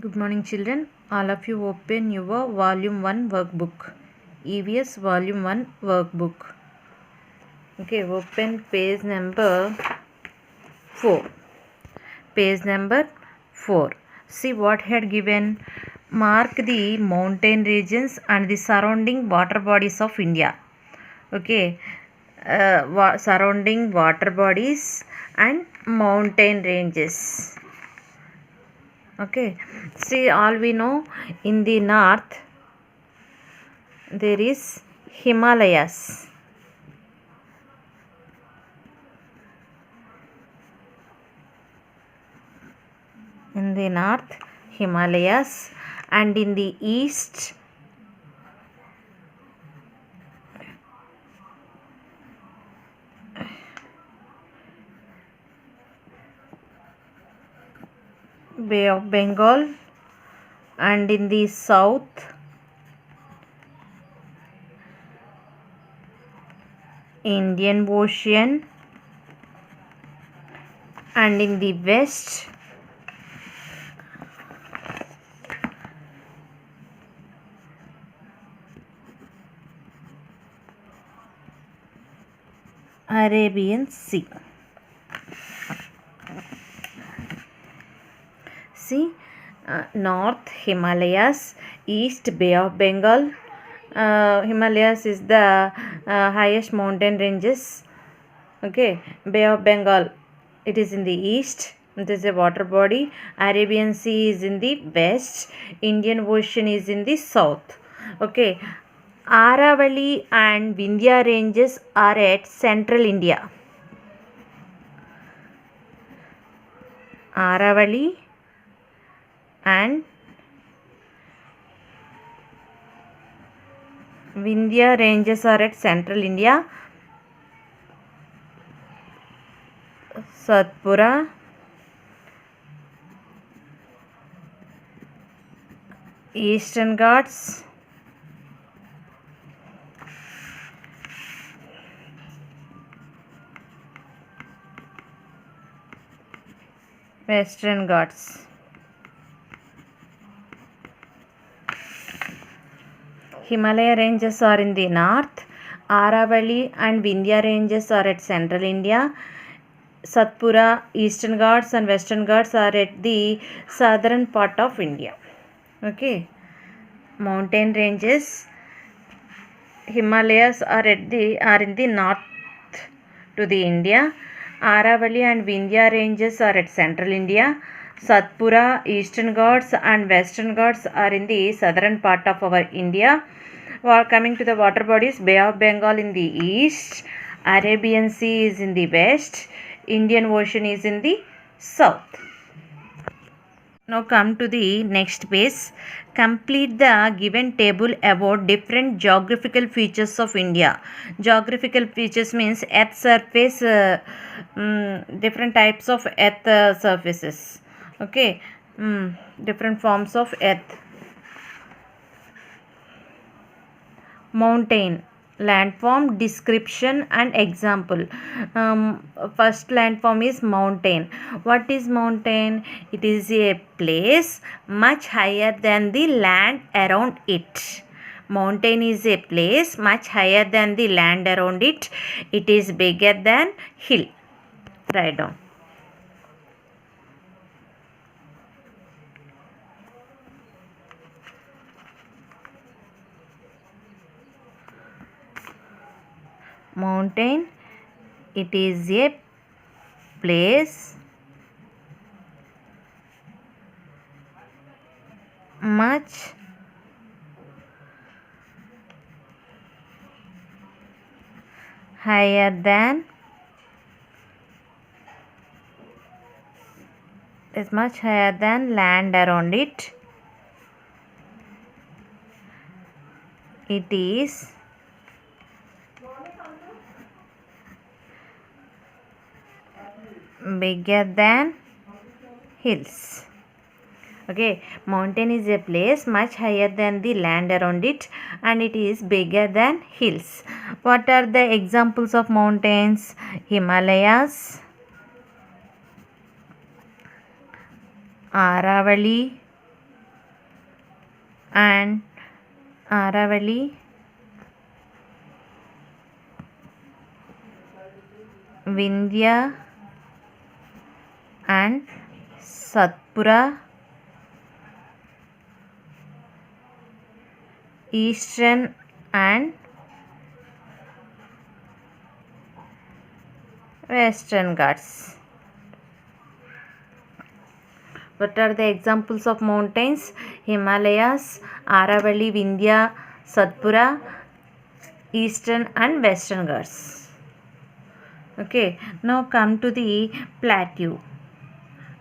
Good morning, children. All of you open your volume 1 workbook. EVS volume 1 workbook. Okay, open page number 4. Page number 4. See what had given. Mark the mountain regions and the surrounding water bodies of India. Okay, surrounding water bodies and mountain ranges. Okay, see, all we know, in the north there is Himalayas. In the north, Himalayas, and in the east, Bay of Bengal, and in the south, Indian Ocean, and in the west, Arabian Sea. See, north Himalayas, east Bay of Bengal. Himalayas is the highest mountain ranges. Okay, Bay of Bengal, it is in the east. It is a water body. Arabian Sea is in the west. Indian Ocean is in the south. Okay, Aravalli and Vindhya ranges are at central India. Aravalli and Vindhya ranges are at central India. Satpura, Eastern Ghats, Western Ghats. Himalaya ranges are in the north. Aravalli and Vindhya ranges are at central India. Satpura, Eastern Ghats and Western Ghats are at the southern part of India. Okay, mountain ranges. Himalayas are in the north to the India. Aravalli and Vindhya ranges are at central India. Satpura, Eastern Ghats and Western Ghats are in the southern part of our India. While coming to the water bodies, Bay of Bengal in the east, Arabian Sea is in the west, Indian Ocean is in the south. Now come to the next page. Complete the given table about different geographical features of India. Geographical features means earth surface, different types of earth surfaces. Okay, different forms of earth. Mountain, landform, description and example. First landform is mountain. What is mountain? It is a place much higher than the land around it. Mountain is a place much higher than the land around it. It is bigger than hill. Write down. Mountain, it is a place much higher than land around it. It is bigger than hills. Okay, mountain is a place much higher than the land around it and it is bigger than hills. What are the examples of mountains? Himalayas, Aravalli, and Aravali, Vindhya and Satpura, Eastern and Western Ghats. What are the examples of mountains? Himalayas, Aravali, Vindhya, Satpura, Eastern and Western Ghats. Okay, now come to the plateau.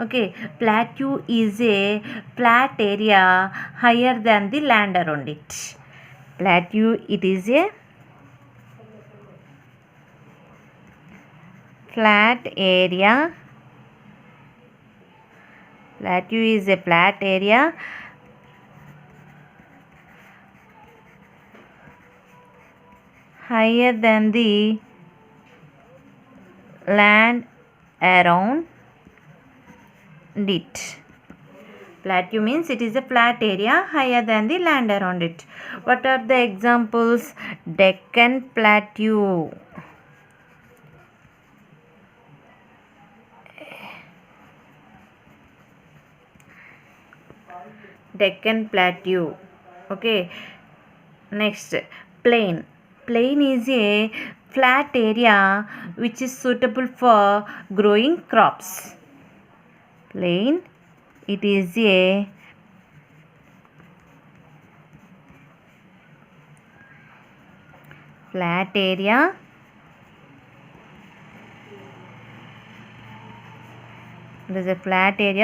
Okay, plateau is a flat area higher than the land around it. Plateau, it is a flat area. Plateau is a flat area higher than the land around it. Plateau means it is a flat area higher than the land around it. What are the examples? Deccan Plateau. Deccan Plateau. Okay. Next, plain. Plain is a flat area which is suitable for growing crops. Plain, it is a flat area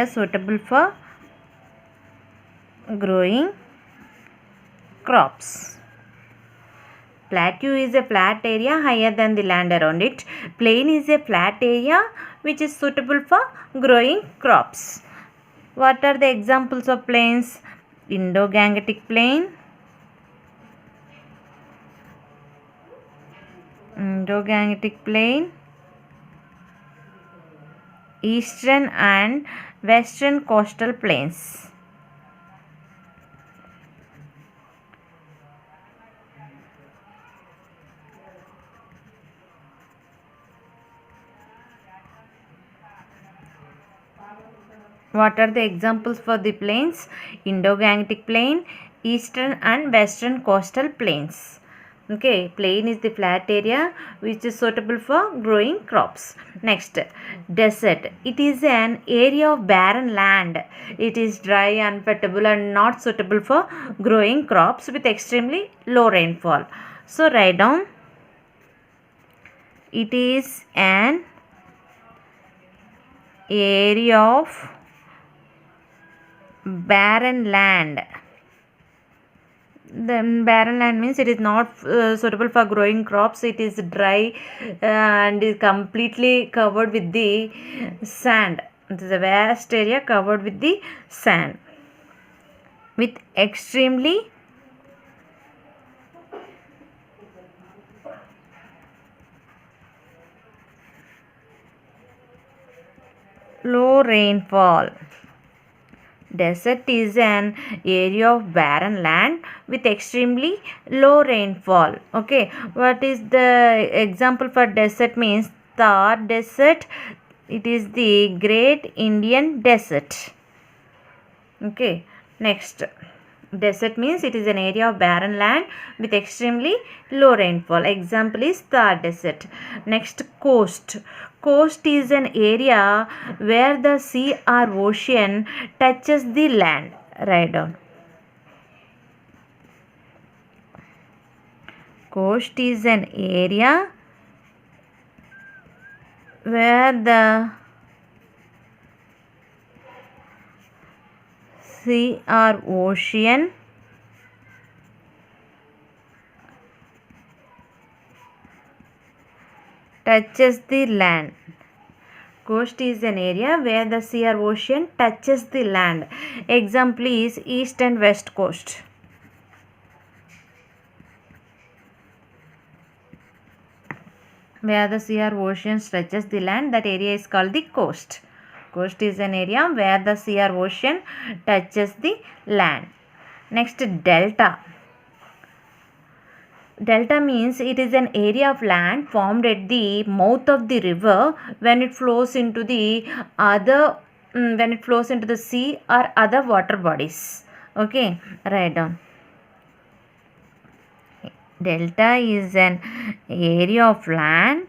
suitable for growing crops. Plateau is a flat area higher than the land around it. Plain is a flat area which is suitable for growing crops. What are the examples of plains? Indo-Gangetic Plain, Eastern and Western Coastal Plains. What are the examples for the plains? Indo-Gangetic Plain, Eastern and Western Coastal Plains. Okay, plain is the flat area which is suitable for growing crops. Next, desert. It is an area of barren land. It is dry, unfertile and not suitable for growing crops with extremely low rainfall. So, write down. It is an area of barren land. The barren land means it is not suitable for growing crops. It is dry and is completely covered with the sand. It is a vast area covered with the sand with extremely low rainfall. Desert is an area of barren land with extremely low rainfall. Okay, what is the example for desert means? Thar Desert. It is the Great Indian Desert. Okay, next. Desert means it is an area of barren land with extremely low rainfall. Example is Thar Desert. Next, coast. Coast is an area where the sea or ocean touches the land. Write down. Coast is an area where the sea or ocean touches the land. Coast is an area where the sea or ocean touches the land. Example is East and West Coast. Where the sea or ocean touches the land, that area is called the coast. Coast is an area where the sea or ocean touches the land. Next, delta. Delta means it is an area of land formed at the mouth of the river when it flows into the sea or other water bodies. Okay, write down. Delta is an area of land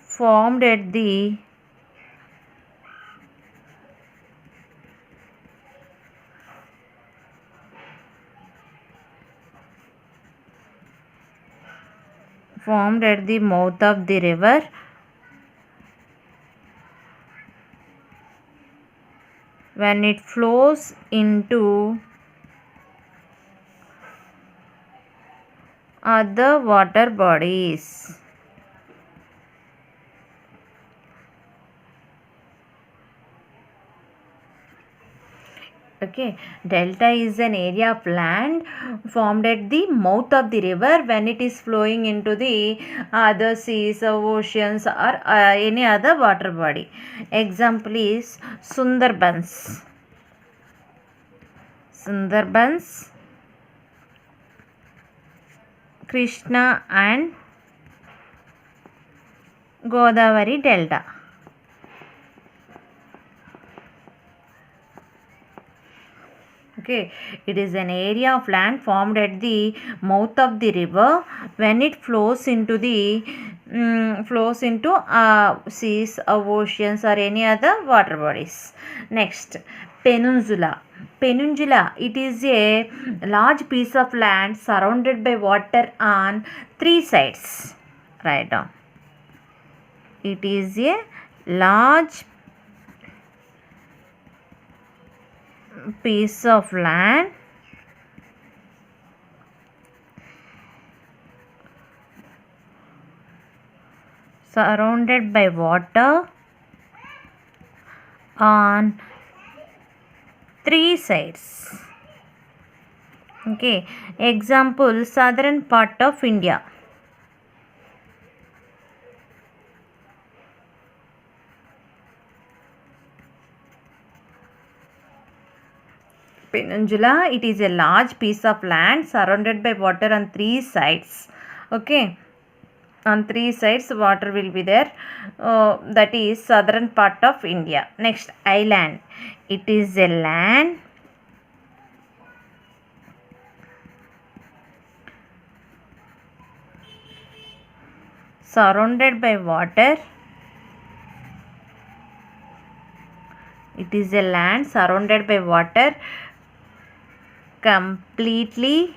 formed at the mouth of the river when it flows into other water bodies. Okay, delta is an area of land formed at the mouth of the river when it is flowing into the other seas or oceans or any other water body. Example is Sundarbans. Sundarbans, Krishna and Godavari Delta. Okay, it is an area of land formed at the mouth of the river when it flows into seas or oceans or any other water bodies. Next, peninsula. Peninsula, it is a large piece of land surrounded by water on three sides. Write down. It is a large piece of land surrounded by water on three sides. Okay, example, southern part of India. Peninsula, it is a large piece of land surrounded by water on three sides. Okay, on three sides water will be there. That is southern part of India. Next, island. It is a land surrounded by water. It is a land surrounded by water completely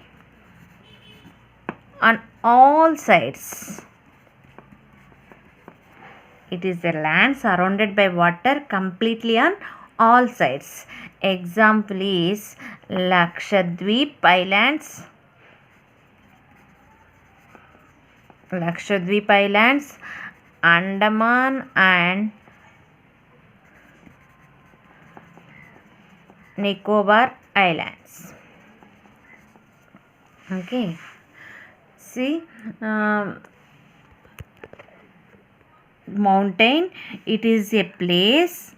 on all sides. It is a land surrounded by water completely on all sides. Example is Lakshadweep Islands. Lakshadweep Islands, Andaman and Nicobar Islands. Okay, see, mountain, it is a place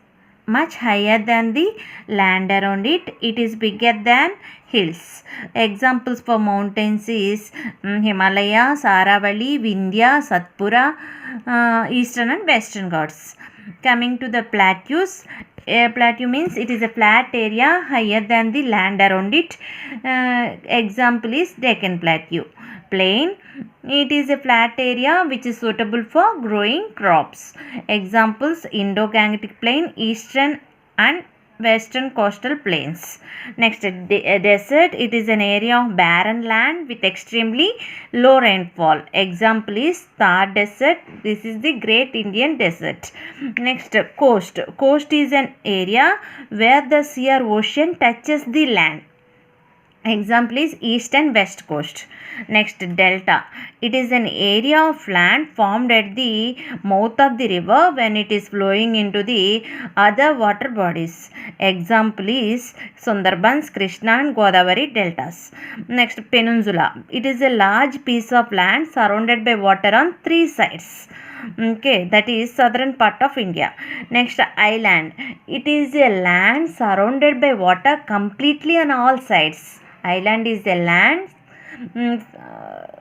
much higher than the land around it. It is bigger than hills. Examples for mountains is Himalayas, Aravalli, Vindhya, Satpura, Eastern and Western Ghats. Coming to the plateaus, a plateau means it is a flat area higher than the land around it. Example is Deccan Plateau. Plain, it is a flat area which is suitable for growing crops. Examples Indo-Gangetic Plain, Eastern and Western coastal plains. Next, desert, it is an area of barren land with extremely low rainfall. Example is Thar Desert. This is the Great Indian Desert. Next, coast. Coast is an area where the sea or ocean touches the land. Example is East and West Coast. Next, delta. It is an area of land formed at the mouth of the river when it is flowing into the other water bodies. Example is Sundarbans, Krishna and Godavari deltas. Next, peninsula. It is a large piece of land surrounded by water on three sides. Okay, that is southern part of India. Next, island. It is a land surrounded by water completely on all sides. Island is a land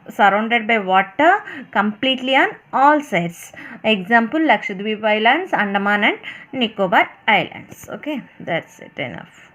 surrounded by water completely on all sides. Example, Lakshadweep Islands, Andaman and Nicobar Islands. Okay, that's it, enough.